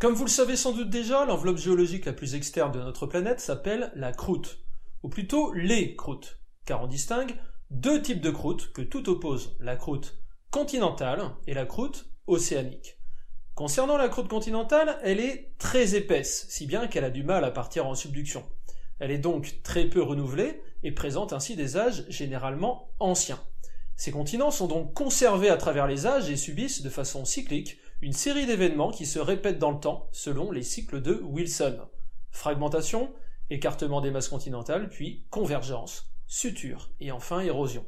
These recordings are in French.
Comme vous le savez sans doute déjà, l'enveloppe géologique la plus externe de notre planète s'appelle la croûte, ou plutôt les croûtes, car on distingue deux types de croûtes que tout oppose la croûte continentale et la croûte océanique. Concernant la croûte continentale, elle est très épaisse, si bien qu'elle a du mal à partir en subduction. Elle est donc très peu renouvelée et présente ainsi des âges généralement anciens. Ces continents sont donc conservés à travers les âges et subissent de façon cyclique une série d'événements qui se répètent dans le temps selon les cycles de Wilson. Fragmentation, écartement des masses continentales, puis convergence, suture et enfin érosion.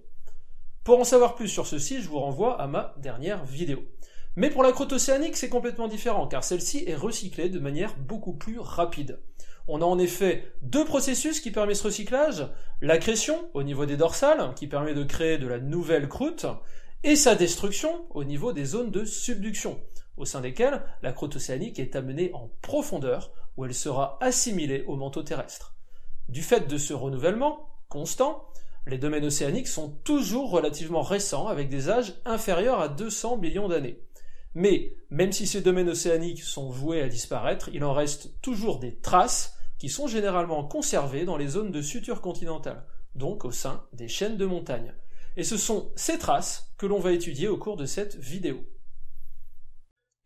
Pour en savoir plus sur ceci, je vous renvoie à ma dernière vidéo. Mais pour la croûte océanique, c'est complètement différent, car celle-ci est recyclée de manière beaucoup plus rapide. On a en effet deux processus qui permettent ce recyclage, l'accrétion au niveau des dorsales, qui permet de créer de la nouvelle croûte, et sa destruction au niveau des zones de subduction, au sein desquelles la croûte océanique est amenée en profondeur, où elle sera assimilée au manteau terrestre. Du fait de ce renouvellement constant, les domaines océaniques sont toujours relativement récents, avec des âges inférieurs à 200 millions d'années. Mais, même si ces domaines océaniques sont voués à disparaître, il en reste toujours des traces qui sont généralement conservées dans les zones de suture continentale, donc au sein des chaînes de montagnes. Et ce sont ces traces que l'on va étudier au cours de cette vidéo.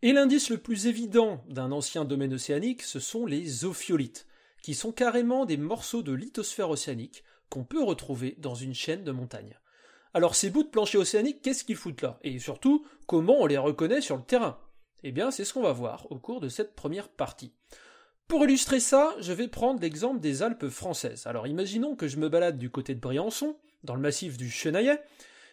Et l'indice le plus évident d'un ancien domaine océanique, ce sont les ophiolites, qui sont carrément des morceaux de lithosphère océanique qu'on peut retrouver dans une chaîne de montagnes. Alors ces bouts de plancher océanique, qu'est-ce qu'ils foutent là? Et surtout, comment on les reconnaît sur le terrain? Eh bien, c'est ce qu'on va voir au cours de cette première partie. Pour illustrer ça, je vais prendre l'exemple des Alpes françaises. Alors imaginons que je me balade du côté de Briançon, dans le massif du Chenaillet.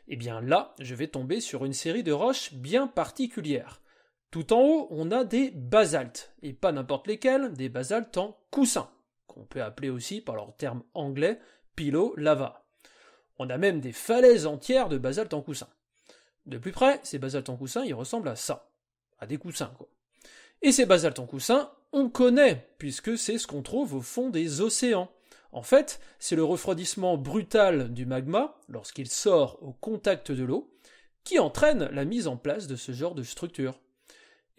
Eh bien là, je vais tomber sur une série de roches bien particulières. Tout en haut, on a des basaltes, et pas n'importe lesquels, des basaltes en coussin, qu'on peut appeler aussi par leur terme anglais pillow lava. On a même des falaises entières de basalte en coussin. De plus près, ces basaltes en coussin, ils ressemblent à ça. À des coussins, quoi. Et ces basaltes en coussin, on connaît, puisque c'est ce qu'on trouve au fond des océans. En fait, c'est le refroidissement brutal du magma, lorsqu'il sort au contact de l'eau, qui entraîne la mise en place de ce genre de structure.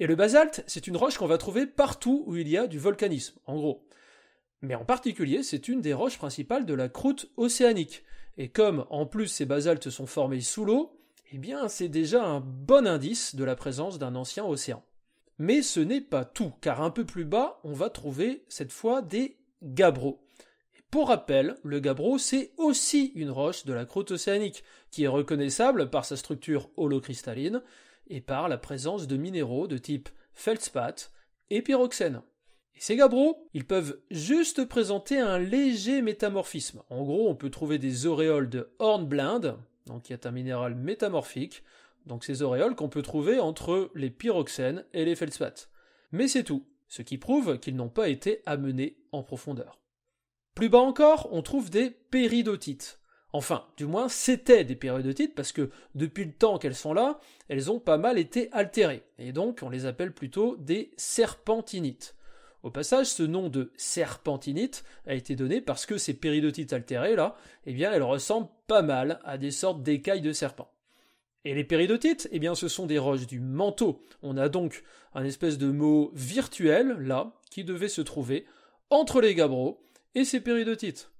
Et le basalte, c'est une roche qu'on va trouver partout où il y a du volcanisme, en gros. Mais en particulier, c'est une des roches principales de la croûte océanique. Et comme, en plus, ces basaltes sont formés sous l'eau, eh bien, c'est déjà un bon indice de la présence d'un ancien océan. Mais ce n'est pas tout, car un peu plus bas, on va trouver, cette fois, des gabbros. Et pour rappel, le gabbro, c'est aussi une roche de la croûte océanique, qui est reconnaissable par sa structure holocristalline et par la présence de minéraux de type feldspath et pyroxène. Et ces gabbros, ils peuvent juste présenter un léger métamorphisme. En gros, on peut trouver des auréoles de hornblende, donc qui est un minéral métamorphique, donc ces auréoles qu'on peut trouver entre les pyroxènes et les feldspaths. Mais c'est tout, ce qui prouve qu'ils n'ont pas été amenés en profondeur. Plus bas encore, on trouve des péridotites. Enfin, du moins, c'était des péridotites parce que depuis le temps qu'elles sont là, elles ont pas mal été altérées, et donc on les appelle plutôt des serpentinites. Au passage, ce nom de serpentinite a été donné parce que ces péridotites altérées là, eh bien, elles ressemblent pas mal à des sortes d'écailles de serpent. Et les péridotites, eh bien, ce sont des roches du manteau. On a donc un espèce de mot virtuel là qui devait se trouver entre les gabbros et ces péridotites.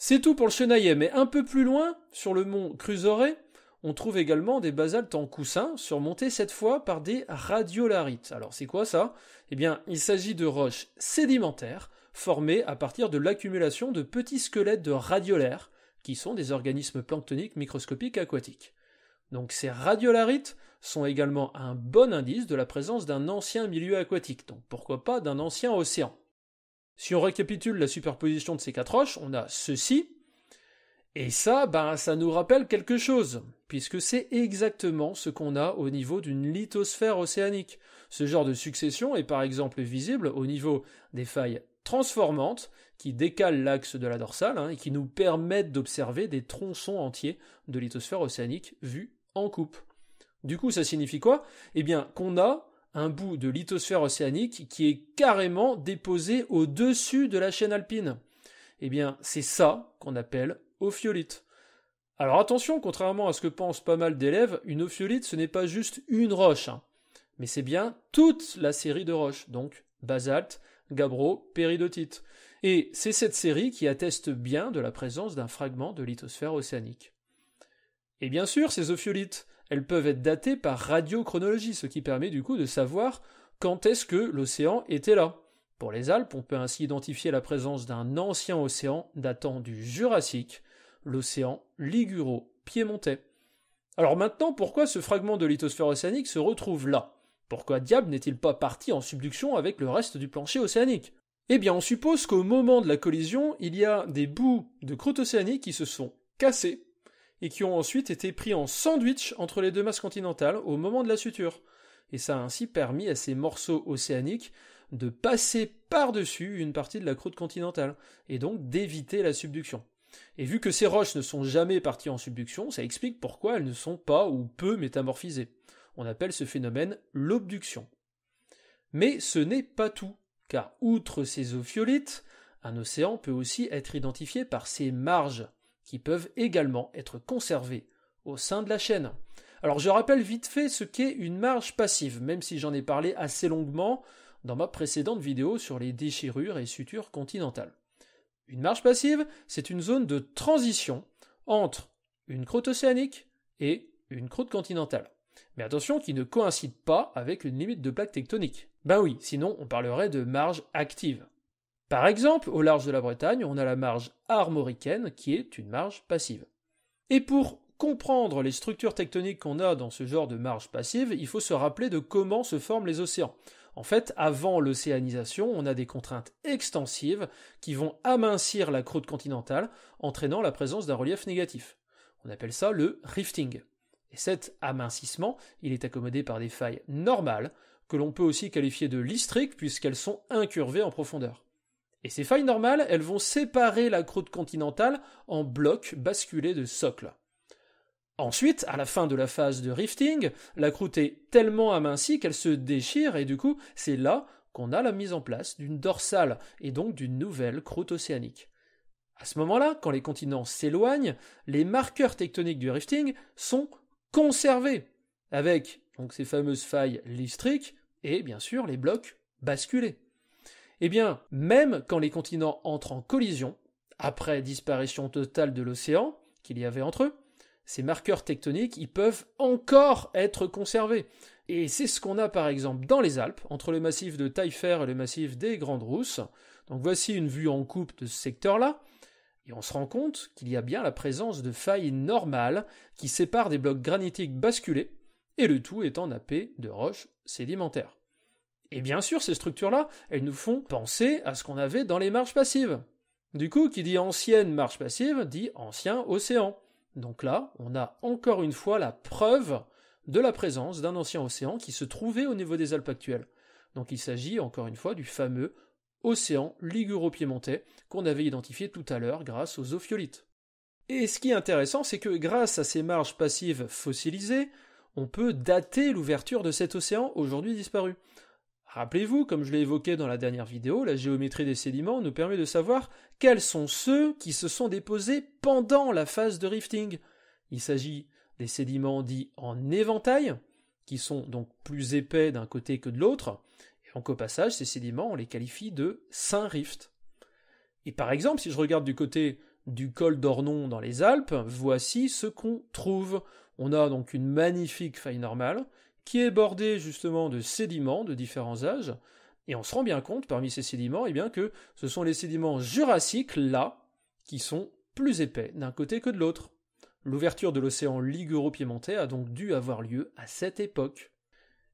C'est tout pour le Chenaillet, mais un peu plus loin, sur le mont Crusoret, on trouve également des basaltes en coussin, surmontés cette fois par des radiolarites. Alors c'est quoi ça? Eh bien, il s'agit de roches sédimentaires, formées à partir de l'accumulation de petits squelettes de radiolaires, qui sont des organismes planctoniques microscopiques aquatiques. Donc ces radiolarites sont également un bon indice de la présence d'un ancien milieu aquatique, donc pourquoi pas d'un ancien océan. Si on récapitule la superposition de ces quatre roches, on a ceci, et ça, ça nous rappelle quelque chose, puisque c'est exactement ce qu'on a au niveau d'une lithosphère océanique. Ce genre de succession est par exemple visible au niveau des failles transformantes qui décalent l'axe de la dorsale et qui nous permettent d'observer des tronçons entiers de lithosphère océanique vus en coupe. Du coup, ça signifie quoi? Eh bien, qu'on a un bout de lithosphère océanique qui est carrément déposé au-dessus de la chaîne alpine. Eh bien, c'est ça qu'on appelle ophiolite. Alors attention, contrairement à ce que pensent pas mal d'élèves, une ophiolite ce n'est pas juste une roche, mais c'est bien toute la série de roches, donc basalte, gabbro, péridotite. Et c'est cette série qui atteste bien de la présence d'un fragment de lithosphère océanique. Et bien sûr, ces ophiolites, elles peuvent être datées par radiochronologie, ce qui permet du coup de savoir quand est-ce que l'océan était là. Pour les Alpes, on peut ainsi identifier la présence d'un ancien océan datant du Jurassique, l'océan liguro-piémontais. Alors maintenant, pourquoi ce fragment de lithosphère océanique se retrouve là? Pourquoi diable n'est-il pas parti en subduction avec le reste du plancher océanique? Eh bien, on suppose qu'au moment de la collision, il y a des bouts de croûte océanique qui se sont cassés et qui ont ensuite été pris en sandwich entre les deux masses continentales au moment de la suture. Et ça a ainsi permis à ces morceaux océaniques de passer par-dessus une partie de la croûte continentale, et donc d'éviter la subduction. Et vu que ces roches ne sont jamais parties en subduction, ça explique pourquoi elles ne sont pas ou peu métamorphisées. On appelle ce phénomène l'obduction. Mais ce n'est pas tout, car outre ces ophiolites, un océan peut aussi être identifié par ses marges, qui peuvent également être conservées au sein de la chaîne. Alors je rappelle vite fait ce qu'est une marge passive, même si j'en ai parlé assez longuement dans ma précédente vidéo sur les déchirures et sutures continentales. Une marge passive, c'est une zone de transition entre une croûte océanique et une croûte continentale. Mais attention qui ne coïncide pas avec une limite de plaque tectonique. Ben oui, sinon on parlerait de marge active. Par exemple, au large de la Bretagne, on a la marge armoricaine qui est une marge passive. Et pour comprendre les structures tectoniques qu'on a dans ce genre de marge passive, il faut se rappeler de comment se forment les océans. En fait, avant l'océanisation, on a des contraintes extensives qui vont amincir la croûte continentale, entraînant la présence d'un relief négatif. On appelle ça le rifting. Et cet amincissement, il est accommodé par des failles normales, que l'on peut aussi qualifier de lystriques puisqu'elles sont incurvées en profondeur. Et ces failles normales, elles vont séparer la croûte continentale en blocs basculés de socle. Ensuite, à la fin de la phase de rifting, la croûte est tellement amincie qu'elle se déchire et du coup, c'est là qu'on a la mise en place d'une dorsale et donc d'une nouvelle croûte océanique. À ce moment-là, quand les continents s'éloignent, les marqueurs tectoniques du rifting sont conservés, avec donc ces fameuses failles lystriques et bien sûr les blocs basculés. Eh bien, même quand les continents entrent en collision, après disparition totale de l'océan qu'il y avait entre eux, ces marqueurs tectoniques, ils peuvent encore être conservés. Et c'est ce qu'on a par exemple dans les Alpes, entre le massif de Taillefer et le massif des Grandes Rousses. Donc voici une vue en coupe de ce secteur-là, et on se rend compte qu'il y a bien la présence de failles normales qui séparent des blocs granitiques basculés, et le tout étant nappé de roches sédimentaires. Et bien sûr, ces structures-là, elles nous font penser à ce qu'on avait dans les marges passives. Du coup, qui dit ancienne marge passive, dit ancien océan. Donc là, on a encore une fois la preuve de la présence d'un ancien océan qui se trouvait au niveau des Alpes actuelles. Donc il s'agit encore une fois du fameux océan liguro-piémontais qu'on avait identifié tout à l'heure grâce aux ophiolites. Et ce qui est intéressant, c'est que grâce à ces marges passives fossilisées, on peut dater l'ouverture de cet océan aujourd'hui disparu. Rappelez-vous, comme je l'ai évoqué dans la dernière vidéo, la géométrie des sédiments nous permet de savoir quels sont ceux qui se sont déposés pendant la phase de rifting. Il s'agit des sédiments dits en éventail, qui sont donc plus épais d'un côté que de l'autre, et donc au passage, ces sédiments, on les qualifie de Saint-Rift. Et par exemple, si je regarde du côté du col d'Ornon dans les Alpes, voici ce qu'on trouve. On a donc une magnifique faille normale, qui est bordée justement de sédiments de différents âges, et on se rend bien compte parmi ces sédiments que ce sont les sédiments jurassiques là qui sont plus épais d'un côté que de l'autre. L'ouverture de l'océan liguro-piémontais a donc dû avoir lieu à cette époque.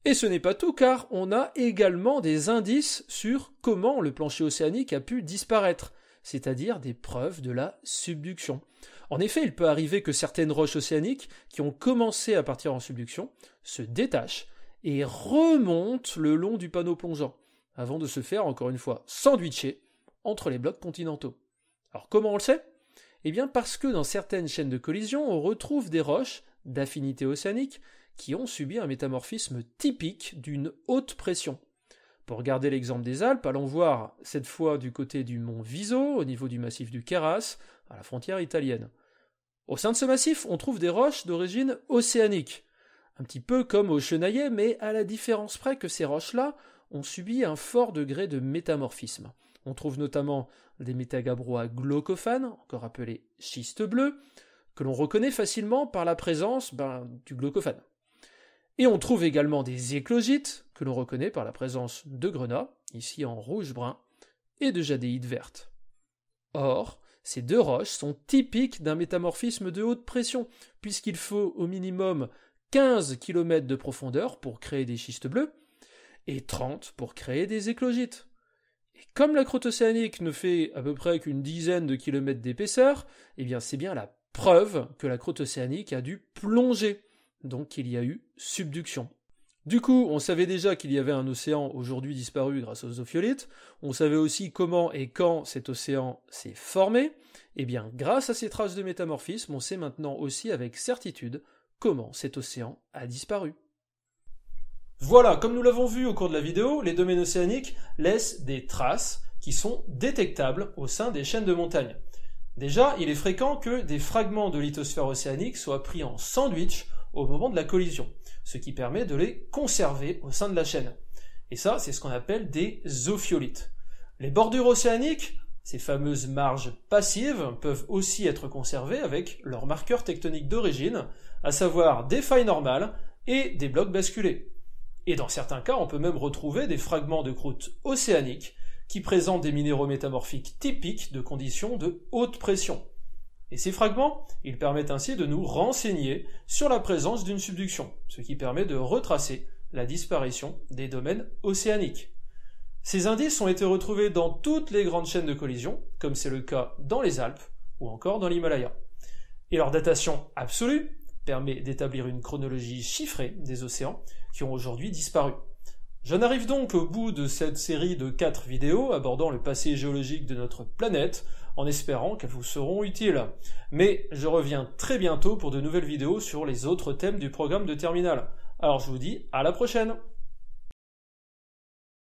Et ce n'est pas tout car on a également des indices sur comment le plancher océanique a pu disparaître, c'est-à-dire des preuves de la subduction. En effet, il peut arriver que certaines roches océaniques qui ont commencé à partir en subduction se détachent et remontent le long du panneau plongeant, avant de se faire, encore une fois, sandwicher entre les blocs continentaux. Alors comment on le sait ? Eh bien parce que dans certaines chaînes de collision, on retrouve des roches d'affinité océanique qui ont subi un métamorphisme typique d'une haute pression. Pour regarder l'exemple des Alpes, allons voir cette fois du côté du mont Viso, au niveau du massif du Queyras, à la frontière italienne. Au sein de ce massif, on trouve des roches d'origine océanique, un petit peu comme au Chenaillet, mais à la différence près que ces roches-là ont subi un fort degré de métamorphisme. On trouve notamment des métagabrois glaucophanes, encore appelés schistes bleus, que l'on reconnaît facilement par la présence du glaucophane. Et on trouve également des éclogites, que l'on reconnaît par la présence de grenats, ici en rouge-brun, et de jadéites vertes. Or, ces deux roches sont typiques d'un métamorphisme de haute pression, puisqu'il faut au minimum 15 km de profondeur pour créer des schistes bleus, et 30 pour créer des éclogites. Et comme la croûte océanique ne fait à peu près qu'une dizaine de kilomètres d'épaisseur, eh bien c'est bien la preuve que la croûte océanique a dû plonger, donc qu'il y a eu subduction. Du coup, on savait déjà qu'il y avait un océan aujourd'hui disparu grâce aux ophiolites, on savait aussi comment et quand cet océan s'est formé, et bien grâce à ces traces de métamorphisme, on sait maintenant aussi avec certitude comment cet océan a disparu. Voilà, comme nous l'avons vu au cours de la vidéo, les domaines océaniques laissent des traces qui sont détectables au sein des chaînes de montagnes. Déjà, il est fréquent que des fragments de lithosphère océanique soient pris en sandwich au moment de la collision, ce qui permet de les conserver au sein de la chaîne. Et ça, c'est ce qu'on appelle des ophiolites. Les bordures océaniques, ces fameuses marges passives, peuvent aussi être conservées avec leurs marqueurs tectoniques d'origine, à savoir des failles normales et des blocs basculés. Et dans certains cas, on peut même retrouver des fragments de croûte océanique qui présentent des minéraux métamorphiques typiques de conditions de haute pression. Et ces fragments, ils permettent ainsi de nous renseigner sur la présence d'une subduction, ce qui permet de retracer la disparition des domaines océaniques. Ces indices ont été retrouvés dans toutes les grandes chaînes de collision, comme c'est le cas dans les Alpes ou encore dans l'Himalaya. Et leur datation absolue permet d'établir une chronologie chiffrée des océans qui ont aujourd'hui disparu. J'en arrive donc au bout de cette série de 4 vidéos abordant le passé géologique de notre planète, en espérant qu'elles vous seront utiles. Mais je reviens très bientôt pour de nouvelles vidéos sur les autres thèmes du programme de terminale. Alors je vous dis à la prochaine!